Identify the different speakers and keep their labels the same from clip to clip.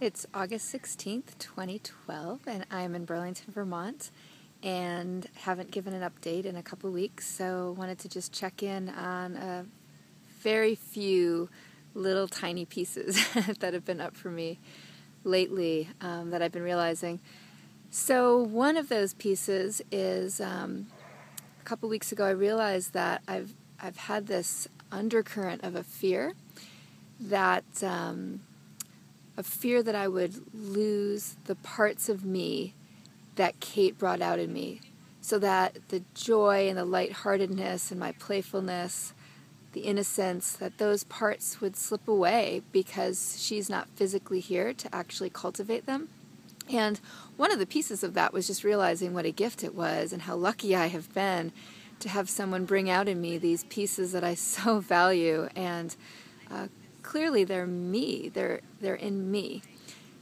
Speaker 1: It's August 16th, 2012, and I'm in Burlington, Vermont, and haven't given an update in a couple weeks, so wanted to just check in on a very few little tiny pieces that have been up for me lately that I've been realizing. So one of those pieces is a couple weeks ago I realized that I've had this undercurrent of a fear that I would lose the parts of me that Kate brought out in me, so that the joy and the lightheartedness and my playfulness, the innocence, that those parts would slip away because she's not physically here to actually cultivate them. And one of the pieces of that was just realizing what a gift it was and how lucky I have been to have someone bring out in me these pieces that I so value, and clearly they're me, they're in me.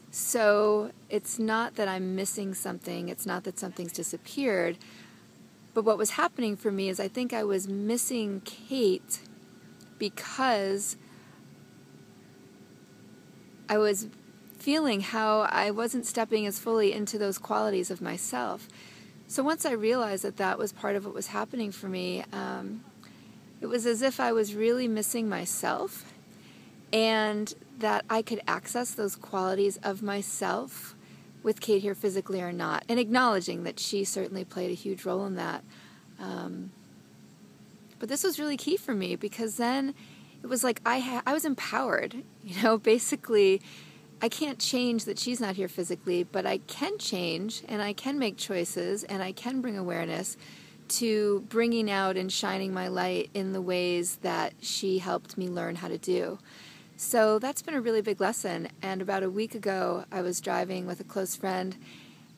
Speaker 1: So it's not that I'm missing something, it's not that something's disappeared, but what was happening for me is I think I was missing Kate because I was feeling how I wasn't stepping as fully into those qualities of myself. So once I realized that that was part of what was happening for me, it was as if I was really missing myself, and that I could access those qualities of myself with Kate here physically or not, and acknowledging that she certainly played a huge role in that. But this was really key for me, because then it was like I was empowered. Basically, I can't change that she's not here physically, but I can change, and I can make choices, and I can bring awareness to bringing out and shining my light in the ways that she helped me learn how to do. So that's been a really big lesson. And about a week ago, I was driving with a close friend,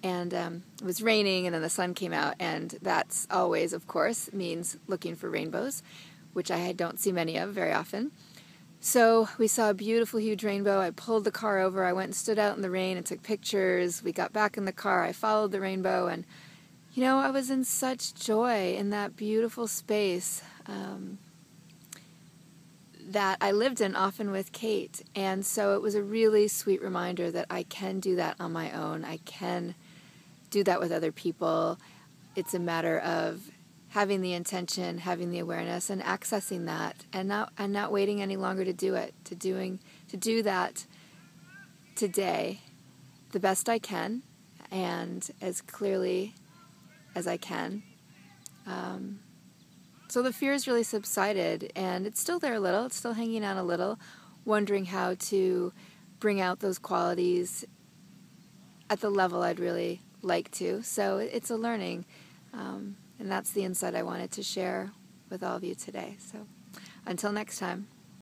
Speaker 1: and it was raining, and then the sun came out, and that's always, of course, means looking for rainbows, which I don't see many of very often. So we saw a beautiful, huge rainbow. I pulled the car over. I went and stood out in the rain and took pictures. We got back in the car. I followed the rainbow, and I was in such joy in that beautiful space that I lived in often with Kate. And so it was a really sweet reminder that I can do that on my own. I can do that with other people. It's a matter of having the intention, having the awareness, and accessing that, and not waiting any longer to do it, to do that today the best I can and as clearly as I can. So the fear has really subsided, and it's still there a little, it's still hanging out a little, wondering how to bring out those qualities at the level I'd really like to. So it's a learning, and that's the insight I wanted to share with all of you today. So until next time.